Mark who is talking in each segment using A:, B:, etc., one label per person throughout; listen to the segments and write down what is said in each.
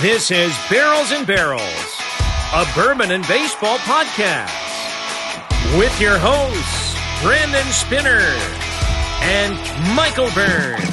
A: This is Barrels and Barrels, a bourbon and baseball podcast, with your hosts, Brandon Spinner and Michael Burns.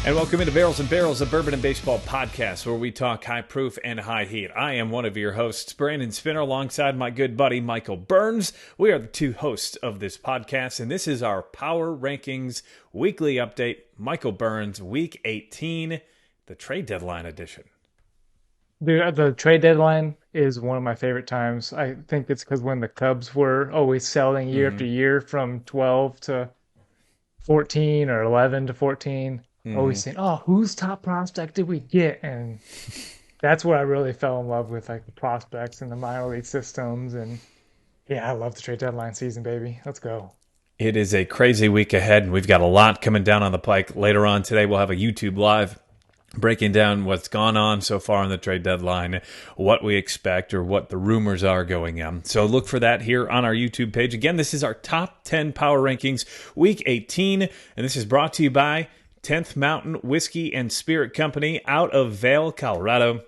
A: And welcome into Barrels and Barrels, a bourbon and baseball podcast where we talk high proof and high heat. I am one of your hosts, Brandon Spinner, alongside my good buddy, Michael Burns. We are the two hosts of this podcast, and this is our Power Rankings weekly update. Michael Burns, Week 18, the Trade Deadline edition.
B: Dude, the trade deadline is one of my favorite times. I think it's because when the Cubs were always selling year after year from 12 to 14 or 11 to 14. Always saying, oh, whose top prospect did we get? And that's where I really fell in love with, like, the prospects and the minor league systems. And yeah, I love the trade deadline season, baby. Let's go.
A: It is a crazy week ahead, and we've got a lot coming down on the pike. Later on today, we'll have a YouTube Live breaking down what's gone on so far on the trade deadline, what we expect or what the rumors are going on. So look for that here on our YouTube page. Again, this is our top 10 Power Rankings, Week 18, and this is brought to you by 10th Mountain Whiskey and Spirit Company out of Vail, Colorado.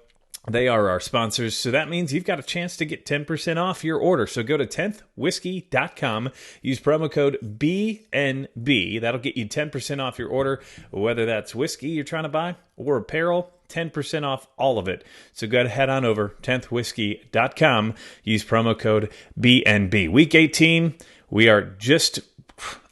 A: They are our sponsors, so that means you've got a chance to get 10% off your order. So go to 10thwhiskey.com, use promo code BNB. That'll get you 10% off your order, whether that's whiskey you're trying to buy or apparel, 10% off all of it. So go ahead, head on over, 10thwhiskey.com, use promo code BNB. Week 18, we are just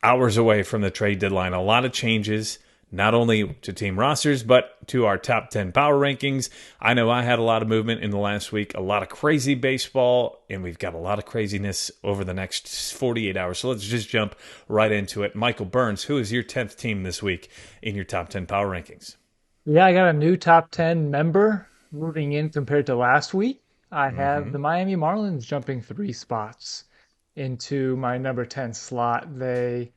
A: hours away from the trade deadline. A lot of changes, not only to team rosters, but to our top 10 power rankings. I know I had a lot of movement in the last week, a lot of crazy baseball, and we've got a lot of craziness over the next 48 hours. So let's just jump right into it. Michael Burns, who is your 10th team this week in your top 10 power rankings?
B: Yeah, I got a new top 10 member moving in compared to last week. I have the Miami Marlins jumping 3 spots into my number 10 slot. They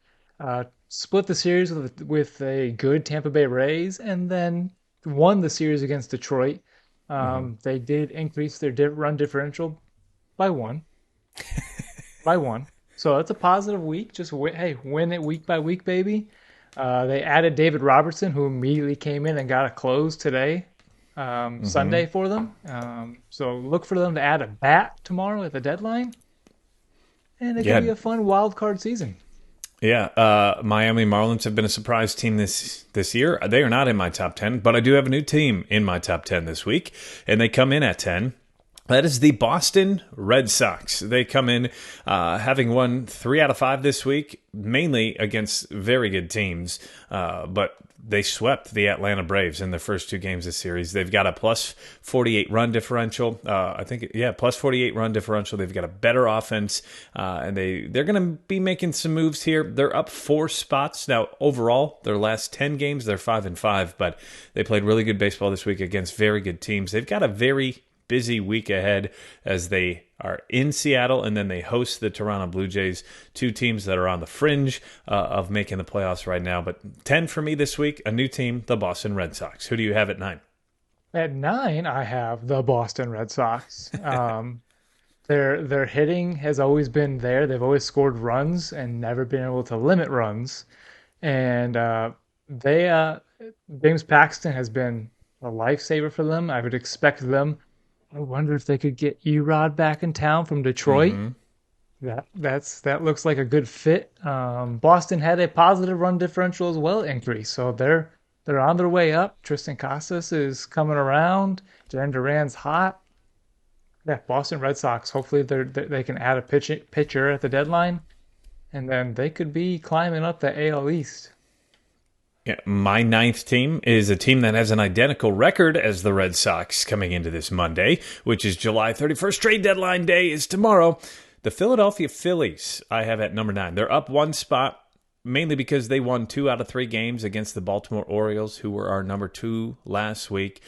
B: split the series with a good Tampa Bay Rays and then won the series against Detroit. They did increase their run differential by 1. By 1. So that's a positive week. Just win it week by week, baby. They added David Robertson, who immediately came in and got a close today, Sunday for them. So look for them to add a bat tomorrow at the deadline. And it could be a fun wild card season.
A: Yeah, Miami Marlins have been a surprise team this year. They are not in my top 10, but I do have a new team in my top 10 this week, and they come in at 10. That is the Boston Red Sox. They come in having won 3 out of 5 this week, mainly against very good teams, but they swept the Atlanta Braves in the first 2 games of the series. They've got a plus 48 run differential. Plus 48 run differential. They've got a better offense, and they're going to be making some moves here. They're up 4 spots now. Overall, their last 10 games, they're 5-5, but they played really good baseball this week against very good teams. They've got a very busy week ahead as they are in Seattle, and then they host the Toronto Blue Jays, 2 teams that are on the fringe of making the playoffs right now. But 10 for me this week, a new team, the Boston Red Sox. Who do you have at 9?
B: At 9, I have the Boston Red Sox. Their hitting has always been there. They've always scored runs and never been able to limit runs. And James Paxton has been a lifesaver for them. I would expect them. I wonder if they could get Erod back in town from Detroit. That looks like a good fit. Boston had a positive run differential as well increase, so they're on their way up. Tristan Casas is coming around. Duran Duran's hot. Yeah, Boston Red Sox. Hopefully they can add a pitcher at the deadline, and then they could be climbing up the AL East.
A: Yeah, my 9th team is a team that has an identical record as the Red Sox coming into this Monday, which is July 31st. Trade deadline day is tomorrow. The Philadelphia Phillies I have at number 9. They're up 1 spot, mainly because they won 2 out of 3 games against the Baltimore Orioles, who were our number 2 last week.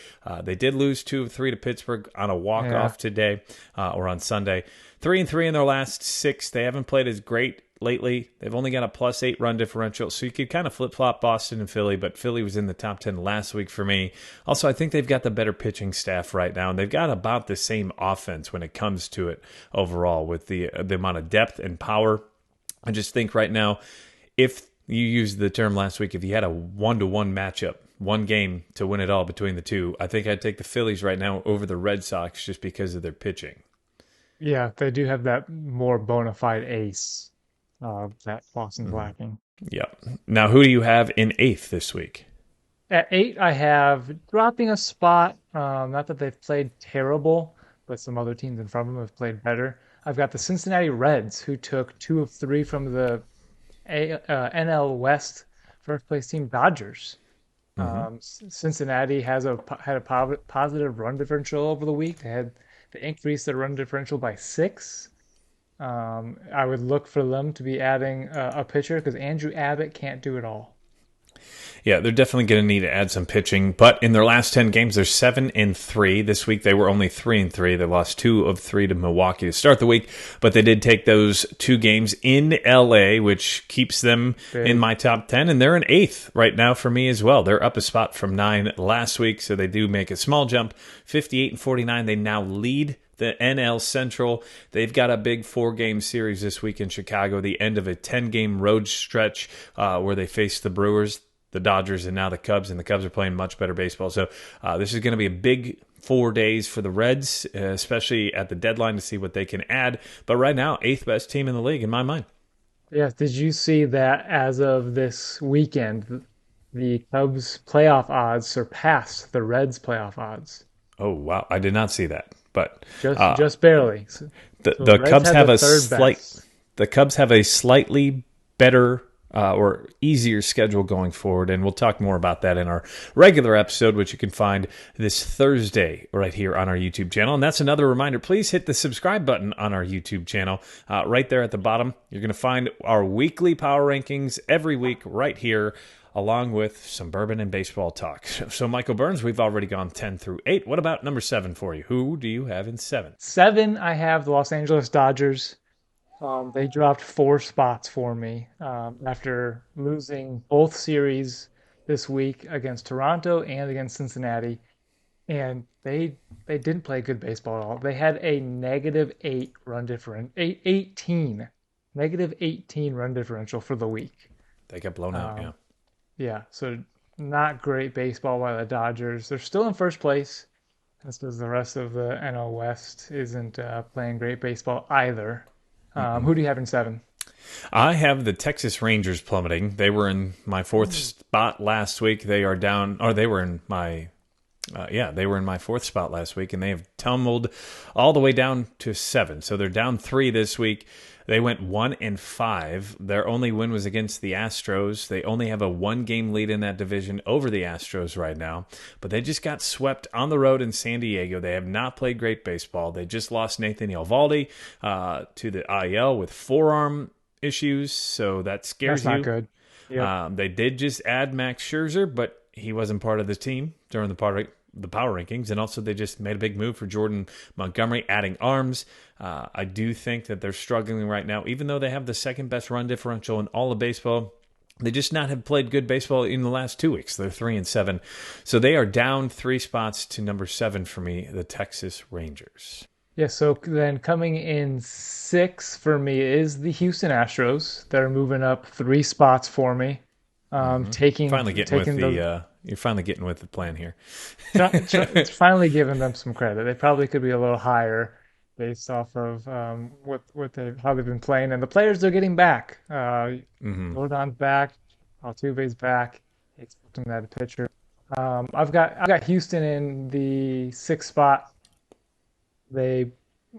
A: They did lose 2 of 3 to Pittsburgh on a walk-off today or on Sunday. 3-3 in their last 6. They haven't played as great lately. They've only got a plus 8 run differential, so you could kind of flip-flop Boston and Philly, but Philly was in the top 10 last week for me. Also, I think they've got the better pitching staff right now, and they've got about the same offense when it comes to it overall with the amount of depth and power. I just think right now, if you used the term last week, if you had a 1-to-1 matchup, one game to win it all between the two, I think I'd take the Phillies right now over the Red Sox just because of their pitching.
B: Yeah, they do have that more bona fide ace that Boston's
A: Hmm.
B: lacking.
A: Yep. Now, who do you have in eighth this week?
B: At 8, I have dropping a spot. Not that they've played terrible, but some other teams in front of them have played better. I've got the Cincinnati Reds, who took 2 of 3 from the NL West first place team Dodgers.
A: Hmm.
B: Cincinnati had a positive run differential over the week. They increased their run differential by 6. I would look for them to be adding a pitcher because Andrew Abbott can't do it all.
A: Yeah, they're definitely going to need to add some pitching. But in their last 10 games, they're 7-3. This week, they were only 3-3. They lost 2 of 3 to Milwaukee to start the week, but they did take those 2 games in LA, which keeps them in
B: Big.
A: my top 10. And they're in eighth right now for me as well. They're up a spot from 9 last week, so they do make a small jump. 58-49. They now lead the NL Central. They've got a big 4-game series this week in Chicago, the end of a 10-game road stretch where they face the Brewers, the Dodgers, and now the Cubs, and the Cubs are playing much better baseball. So this is going to be a big 4 days for the Reds, especially at the deadline to see what they can add. But right now, eighth best team in the league in my mind.
B: Yes, did you see that as of this weekend, the Cubs playoff odds surpassed the Reds playoff odds?
A: Oh, wow. I did not see that. But
B: Just barely. So the
A: the
B: Reds
A: Cubs
B: had
A: have
B: the
A: a
B: third
A: slight
B: best.
A: the Cubs have a slightly better or easier schedule going forward, and we'll talk more about that in our regular episode, which you can find this Thursday right here on our YouTube channel. And that's another reminder, please hit the subscribe button on our YouTube channel right there at the bottom. You're going to find our weekly power rankings every week right here, along with some bourbon and baseball talk. So Michael Burns, we've already gone 10 through 8. What about number 7 for you? Who do you have in 7?
B: 7, I have the Los Angeles Dodgers. They dropped 4 spots for me after losing both series this week against Toronto and against Cincinnati, and they didn't play good baseball at all. They had a -8 run differential, 18, -18 run differential for the week.
A: They got blown out, yeah.
B: Um, yeah, so not great baseball by the Dodgers. They're still in first place. That's because the rest of the NL West isn't playing great baseball either. Who do you have in 7?
A: I have the Texas Rangers plummeting. They were in my fourth spot last week. They are down, or they were in my, they were in my fourth spot last week, and they have tumbled all the way down to 7. So they're down 3 this week. They went 1-5. Their only win was against the Astros. They only have a 1-game lead in that division over the Astros right now. But they just got swept on the road in San Diego. They have not played great baseball. They just lost Nathan Eovaldi to the IL with forearm issues, so that scares
B: That's not
A: you.
B: good. Yep.
A: They did just add Max Scherzer, but he wasn't part of the team during the power rankings, and also they just made a big move for Jordan Montgomery, adding arms. I do think that they're struggling right now, even though they have the second best run differential in all of baseball. They just not have played good baseball in the last 2 weeks. They're 3-7, so they are down 3 spots to number 7 for me, the Texas Rangers.
B: Yeah, so then coming in 6 for me is the Houston Astros. They're moving up 3 spots for me. Taking
A: Finally getting with
B: taking the
A: the you're finally getting with the plan here.
B: it's finally giving them some credit. They probably could be a little higher based off of how they've been playing and the players they're getting back. Jordan's back, Altuve's back. Expecting that pitcher. I've got Houston in the 6th spot. They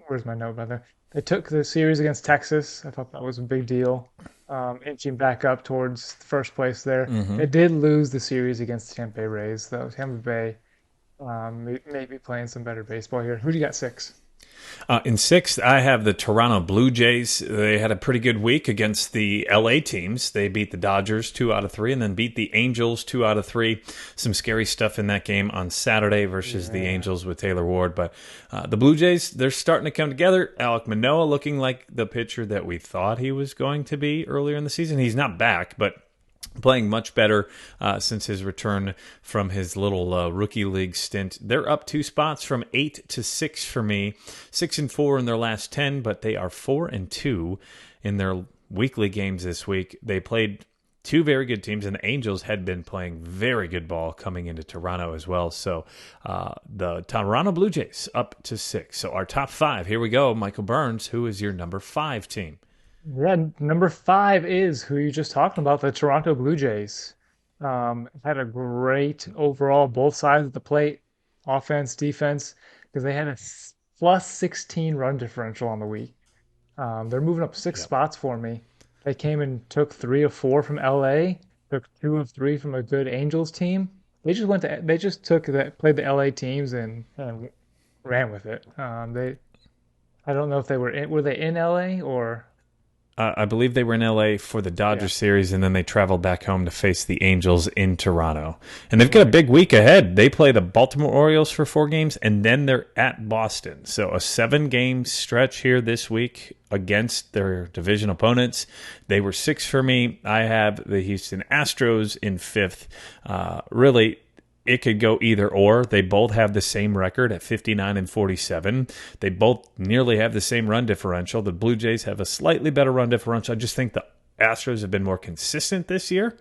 B: Where's my note, brother? They took the series against Texas. I thought that was a big deal, inching back up towards first place there. They did lose the series against the Tampa Bay Rays, though. Tampa Bay may be playing some better baseball here. Who do you got 6?
A: In 6th, I have the Toronto Blue Jays. They had a pretty good week against the LA teams. They beat the Dodgers 2 out of 3 and then beat the Angels 2 out of 3. Some scary stuff in that game on Saturday versus the Angels with Taylor Ward. But the Blue Jays, they're starting to come together. Alek Manoah looking like the pitcher that we thought he was going to be earlier in the season. He's not back, but playing much better since his return from his little rookie league stint. They're up 2 spots from 8 to 6 for me. 6-4 in their last 10, but they are 4-2 in their weekly games this week. They played two very good teams, and the Angels had been playing very good ball coming into Toronto as well. So the Toronto Blue Jays up to 6. So our top 5, here we go. Michael Burns, who is your number 5 team?
B: Yeah, number 5 is who you just talking about, the Toronto Blue Jays. Had a great overall both sides of the plate, offense, defense, because they had a plus 16 run differential on the week. They're moving up 6 spots for me. They came and took 3 of 4 from LA, took 2 of 3 from a good Angels team. They just took that, played the LA teams and ran with it. I don't know if were they in LA or
A: I believe they were in LA for the Dodgers series, and then they traveled back home to face the Angels in Toronto. And they've got a big week ahead. They play the Baltimore Orioles for 4 games, and then they're at Boston. So a 7-game stretch here this week against their division opponents. They were 6 for me. I have the Houston Astros in 5th. Really, it could go either or. They both have the same record at 59 and 47. They both nearly have the same run differential. The Blue Jays have a slightly better run differential. I just think the Astros have been more consistent this year,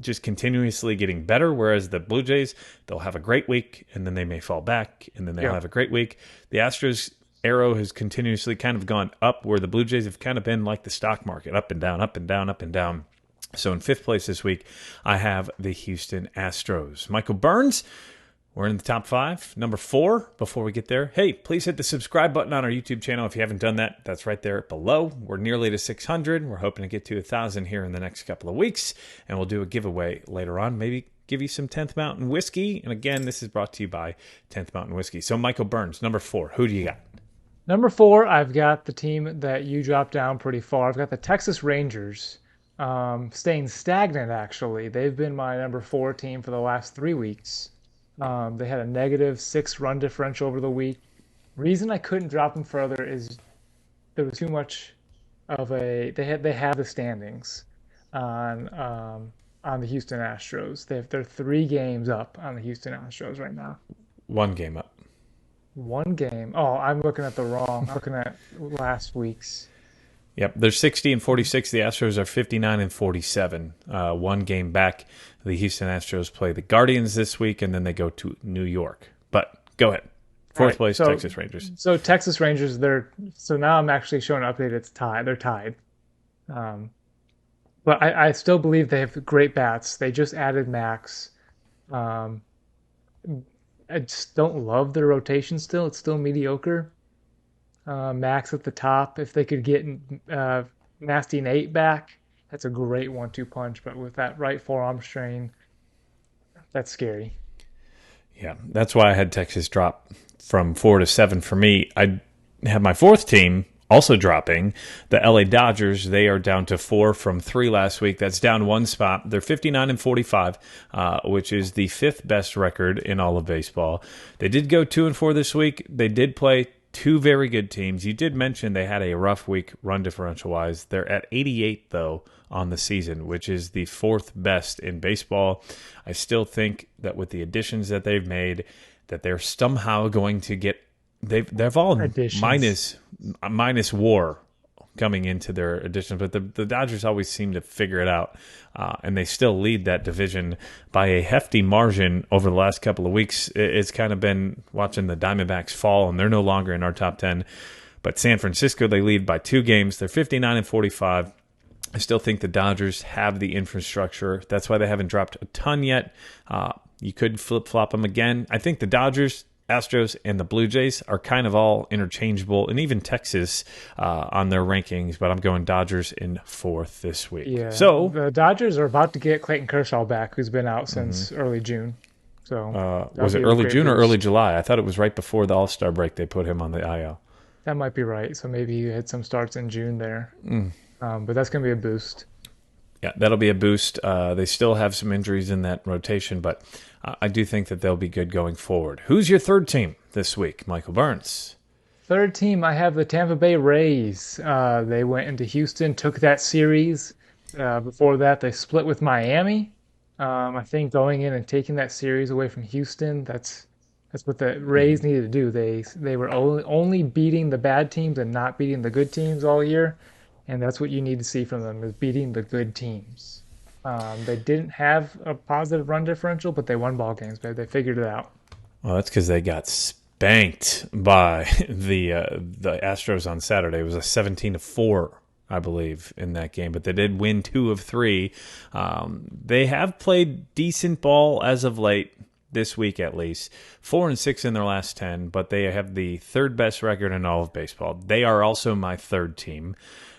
A: just continuously getting better, whereas the Blue Jays, they'll have a great week, and then they may fall back, and then they'll have a great week. The Astros arrow has continuously kind of gone up, where the Blue Jays have kind of been like the stock market, up and down, up and down, up and down. So in 5th place this week, I have the Houston Astros. Michael Burns, we're in the top 5. Number 4, before we get there, hey, please hit the subscribe button on our YouTube channel if you haven't done that. That's right there below. We're nearly to 600. We're hoping to get to 1,000 here in the next couple of weeks, and we'll do a giveaway later on. Maybe give you some 10th Mountain Whiskey. And again, this is brought to you by 10th Mountain Whiskey. So Michael Burns, number 4, who do you got?
B: Number 4, I've got the team that you dropped down pretty far. I've got the Texas Rangers. Staying stagnant, actually. They've been my number 4 team for the last 3 weeks. They had a negative 6 run differential over the week. Reason I couldn't drop them further is there was too much of they have the standings on the Houston Astros. They're 3 games up on the Houston Astros right now.
A: 1 game up.
B: 1 game. Oh, I'm looking at I'm looking at last week's.
A: Yep, they're 60 and 46. The Astros are 59 and 47. 1 game back. The Houston Astros play the Guardians this week, and then they go to New York. But go ahead. 4th place, Texas Rangers.
B: So Texas Rangers, so now I'm actually showing an update. It's tied. They're tied. But I still believe they have great bats. They just added Max. I just don't love their rotation still. It's still mediocre. Max at the top. If they could get Nasty Nate back, that's a great 1-2 punch. But with that right forearm strain, that's scary.
A: Yeah, that's why I had Texas drop from 4 to 7 for me. I have my 4th team also dropping, the LA Dodgers. They are down to 4 from 3 last week. That's down 1 spot. They're 59 and 45, which is the 5th best record in all of baseball. They did go 2 and 4 this week. They did play 2 very good teams. You did mention they had a rough week run differential-wise. They're at 88, though, on the season, which is the 4th best in baseball. I still think that with the additions that they've made, that they're somehow going to get they've all minus WAR coming into their additions, but the Dodgers always seem to figure it out, and they still lead that division by a hefty margin over the last couple of weeks. It's kind of been watching the Diamondbacks fall, and they're no longer in our top 10. But San Francisco, they lead by 2 games. They're 59 and 45. I still think the Dodgers have the infrastructure. That's why they haven't dropped a ton yet. You could flip-flop them again. I think the Dodgers, Astros, and the Blue Jays are kind of all interchangeable, and even Texas on their rankings, but I'm going Dodgers in 4th this week.
B: Yeah,
A: so
B: the Dodgers are about to get Clayton Kershaw back, who's been out since early June. So
A: was it early June or early July? I thought it was right before the All-Star break they put him on the IL.
B: That might be right. So maybe you had some starts in June there. But that's going to be a boost.
A: Yeah, that'll be a boost. They still have some injuries in that rotation, but I do think that they'll be good going forward. Who's your 3rd team this week, Michael Burns?
B: 3rd team, I have the Tampa Bay Rays. They went into Houston, took that series. Before that, they split with Miami. I think going in and taking that series away from Houston, that's what the Rays needed to do. They were only beating the bad teams and not beating the good teams all year. And that's what you need to see from them, is beating the good teams. They didn't have a positive run differential, but they won ball games, babe. They figured it out.
A: Well, that's because they got spanked by the Astros on Saturday. It was a 17-4, I believe, in that game, but they did win 2 of 3. They have played decent ball as of late. This week at least, 4-6 in their last 10, but they have the third best record in all of baseball. They are also my third team.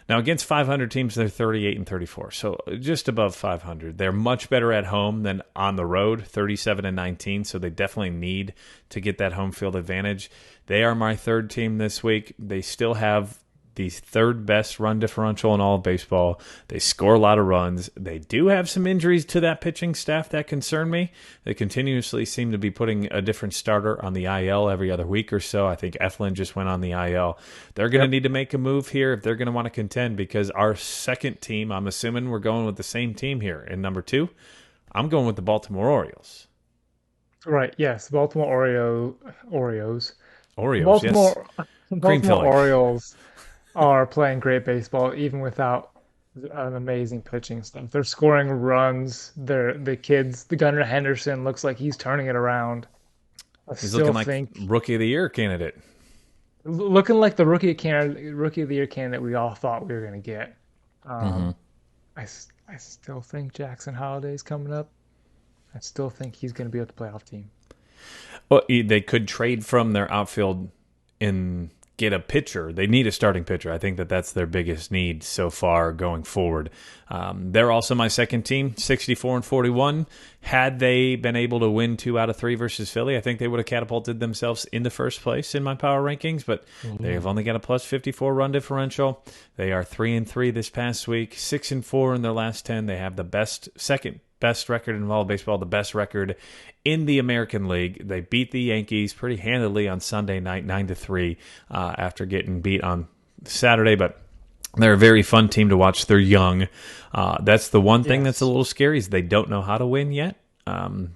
A: Now against 500 teams, they're 38-34, so just above 500. They're much better at home than on the road, 37-19. So they definitely need to get that home field advantage. They are my third team this week. They still have the third best run differential in all of baseball. They score a lot of runs. They do have some injuries to that pitching staff that concern me. They continuously seem to be putting a different starter on the IL every other week or so. I think Eflin just went on the IL. They're going to need to make a move here if they're going to want to contend, because our second team, I'm assuming we're going with the same team here. In number 2, I'm going with the Baltimore Orioles.
B: Right. Yes. Oreos.
A: Orioles, yes.
B: Baltimore,
A: Cream
B: Baltimore
A: filling.
B: Orioles are playing great baseball even without an amazing pitching stuff. They're scoring runs. The Gunnar Henderson looks like he's turning it around. I
A: He's
B: still
A: looking like
B: think
A: Rookie of the Year candidate.
B: looking like the rookie of the year candidate we all thought we were going to get. Um, I still think Jackson Holiday's coming up. I still think he's going to be with the playoff team.
A: Well, they could trade from their outfield and get a pitcher. They need a starting pitcher. I think that's their biggest need so far going forward. They're also my second team, 64-41. Had they been able to win 2 out of 3 versus Philly, I think they would have catapulted themselves into first place in my power rankings. But they have only got a plus 54 run differential. They are 3-3 this past week, 6-4 in their last 10. They have the second best record in all of baseball, the best record in the American League. They beat the Yankees pretty handily on Sunday night, 9-3, after getting beat on Saturday. But they're a very fun team to watch. They're young. That's the one thing that's a
B: Yes.
A: little scary is they don't know how to win yet.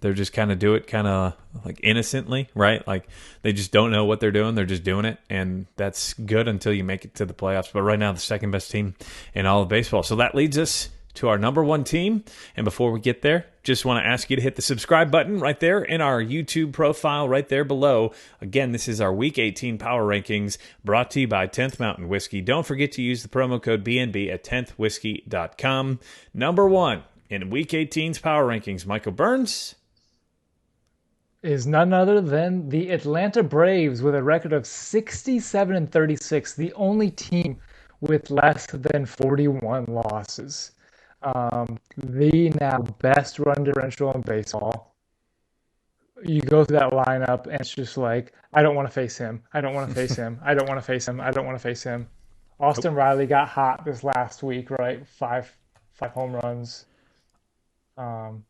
A: They're just kind of do it kind of like innocently, right? Like they just don't know what they're doing. They're just doing it. And that's good until you make it to the playoffs. But right now, the second best team in all of baseball. So that leads us to our number 1 team. And before we get there, just want to ask you to hit the subscribe button right there in our YouTube profile right there below. Again, this is our Week 18 Power Rankings brought to you by 10th Mountain Whiskey. Don't forget to use the promo code BNB at 10thwhiskey.com. Number 1 in Week 18's Power Rankings, Michael Burns.
B: Is none other than the Atlanta Braves with a record of 67-36, the only team with less than 41 losses. The now best run differential in baseball. You go through that lineup, and it's just like, I don't want to face him. I don't want to face him. I don't want to face him. I don't want to face him. Austin Riley got hot this last week, right? Five home runs. Um,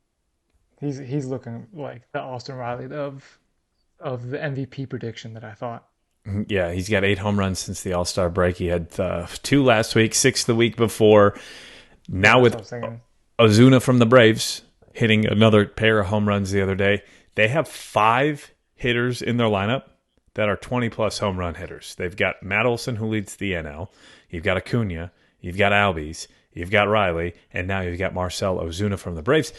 B: he's looking like the Austin Riley of the MVP prediction that I thought.
A: Yeah, he's got 8 home runs since the All-Star break. He had 2 last week, 6 the week before.
B: Yeah,
A: Now
B: that's what
A: with
B: I'm saying.
A: Ozuna from the Braves hitting another pair of home runs the other day. They have 5 hitters in their lineup that are 20-plus home run hitters. They've got Matt Olson, who leads the NL. You've got Acuna. You've got Albies. You've got Riley. And now you've got Marcell Ozuna from the Braves,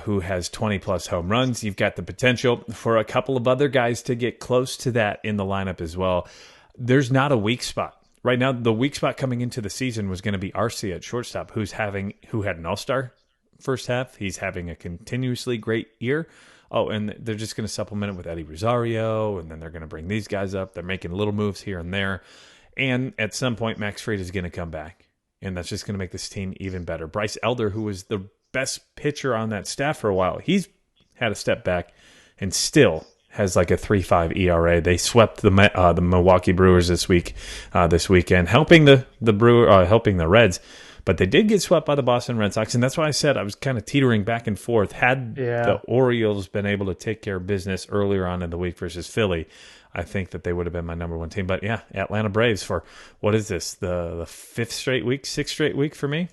A: who has 20-plus home runs. You've got the potential for a couple of other guys to get close to that in the lineup as well. There's not a weak spot. Right now, the weak spot coming into the season was going to be Arcia at shortstop, who had an all-star first half. He's having a continuously great year. Oh, and they're just going to supplement it with Eddie Rosario, and then they're going to bring these guys up. They're making little moves here and there. And at some point, Max Fried is going to come back, and that's just going to make this team even better. Bryce Elder, who was the best pitcher on that staff for a while, he's had a step back and still has like a 3.5 ERA. They swept the Milwaukee Brewers this weekend, helping helping the Reds. But they did get swept by the Boston Red Sox, and that's why I said I was kind of teetering back and forth. Had the
B: Yeah.
A: Orioles been able to take care of business earlier on in the week versus Philly, I think that they would have been my number 1 team. But yeah, Atlanta Braves for, what is this, the 5th straight week, 6th straight week for me?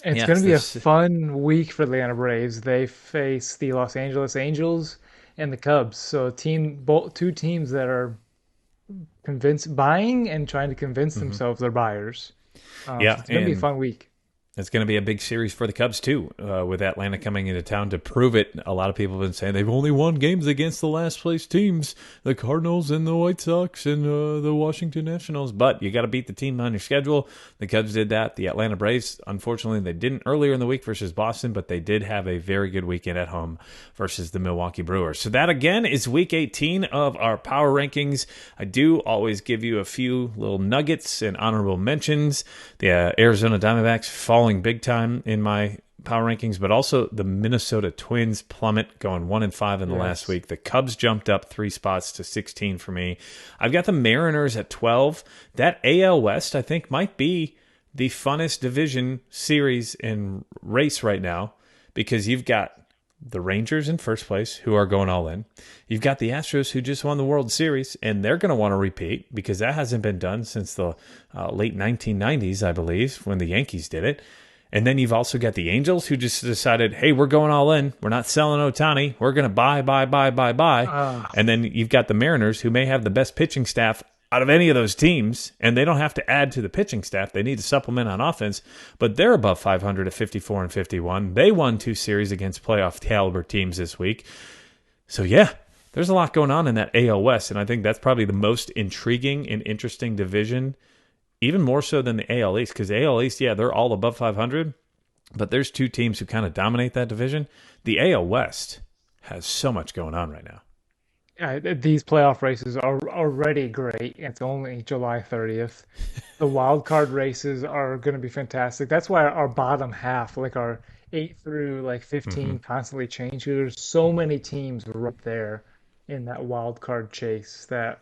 B: It's going
A: Yes,
B: to be a
A: this.
B: fun week for the Atlanta Braves. They face the Los Angeles Angels and the Cubs. So two teams that are buying and trying to convince themselves they're buyers. So
A: Yeah,
B: it's going to be a
A: and
B: fun week.
A: It's going to be a big series for the Cubs, too, with Atlanta coming into town to prove it. A lot of people have been saying they've only won games against the last-place teams, the Cardinals and the White Sox and the Washington Nationals. But you got to beat the team on your schedule. The Cubs did that. The Atlanta Braves, unfortunately, they didn't earlier in the week versus Boston, but they did have a very good weekend at home versus the Milwaukee Brewers. So that, again, is Week 18 of our Power Rankings. I do always give you a few little nuggets and honorable mentions. The Arizona Diamondbacks falling big time in my power rankings, but also the Minnesota Twins plummet, going 1-5 in the last week. The Cubs jumped up 3 spots to 16 for me. I've got the Mariners at 12. That AL West, I think, might be the funnest division series in race right now, because you've got the Rangers in first place, who are going all in. You've got the Astros, who just won the World Series, and they're going to want to repeat because that hasn't been done since the late 1990s, I believe, when the Yankees did it. And then you've also got the Angels, who just decided, hey, we're going all in. We're not selling Ohtani. We're going to buy. And then you've got the Mariners, who may have the best pitching staff out of any of those teams, and they don't have to add to the pitching staff. They need to supplement on offense, but they're above 500 at 54-51. They won 2 series against playoff caliber teams this week. So, yeah, there's a lot going on in that AL West, and I think that's probably the most intriguing and interesting division, even more so than the AL East, because AL East, yeah, they're all above 500, but there's 2 teams who kind of dominate that division. The AL West has so much going on right now.
B: These playoff races are already great. It's only July 30th. The wild card races are going to be fantastic. That's why our bottom half, like our 8 through like 15, constantly change. There's so many teams right there in that wild card chase that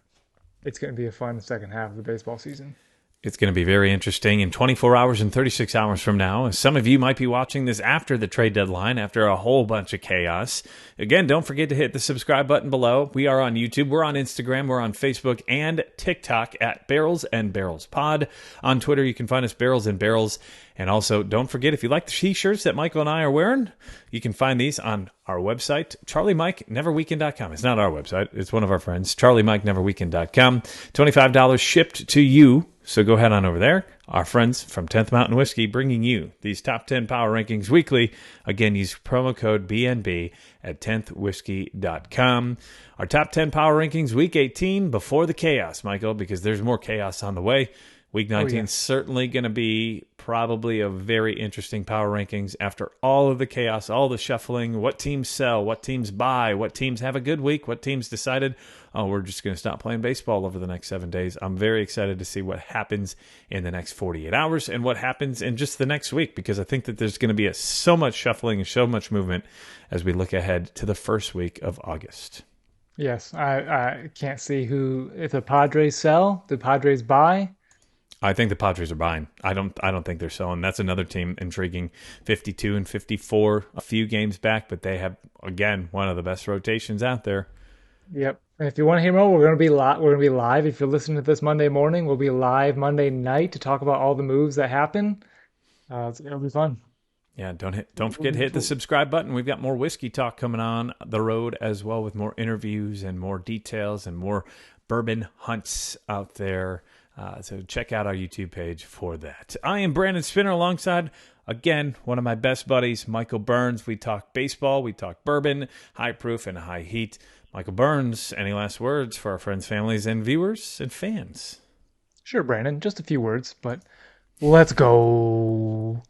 B: it's going to be a fun second half of the baseball season.
A: It's going to be very interesting in 24 hours and 36 hours from now. Some of you might be watching this after the trade deadline, after a whole bunch of chaos. Again, don't forget to hit the subscribe button below. We are on YouTube, we're on Instagram, we're on Facebook and TikTok at Barrels and Barrels Pod. On Twitter, you can find us Barrels and Barrels. And also, don't forget, if you like the t-shirts that Michael and I are wearing, you can find these on our website, CharlieMikeNeverWeekend.com. It's not our website. It's one of our friends, CharlieMikeNeverWeekend.com. $25 shipped to you. So go ahead on over there. Our friends from 10th Mountain Whiskey bringing you these top 10 power rankings weekly. Again, use promo code BNB at 10thwhiskey.com. Our top 10 power rankings, week 18, before the chaos, Michael, because there's more chaos on the way. Week 19 is certainly going to be probably a very interesting power rankings after all of the chaos, all the shuffling, what teams sell, what teams buy, what teams have a good week, what teams decided, oh, we're just going to stop playing baseball over the next 7 days. I'm very excited to see what happens in the next 48 hours and what happens in just the next week, because I think that there's going to be so much shuffling and so much movement as we look ahead to the first week of August.
B: Yes, I can't see if the Padres sell, the Padres buy.
A: I think the Padres are buying. I don't think they're selling. That's another team intriguing. 52 and 54, a few games back, but they have, again, one of the best rotations out there.
B: Yep. And if you want to hear more, we're going to be live. We're going to be live. If you're listening to this Monday morning, we'll be live Monday night to talk about all the moves that happen. It'll be fun.
A: Yeah, don't forget to hit the subscribe button. We've got more whiskey talk coming on the road as well, with more interviews and more details and more bourbon hunts out there. So check out our YouTube page for that. I am Brandon Spinner alongside, again, one of my best buddies, Michael Burns. We talk baseball, we talk bourbon, high proof and high heat. Michael Burns, any last words for our friends, families, and viewers and fans?
B: Sure, Brandon. Just a few words, but let's go.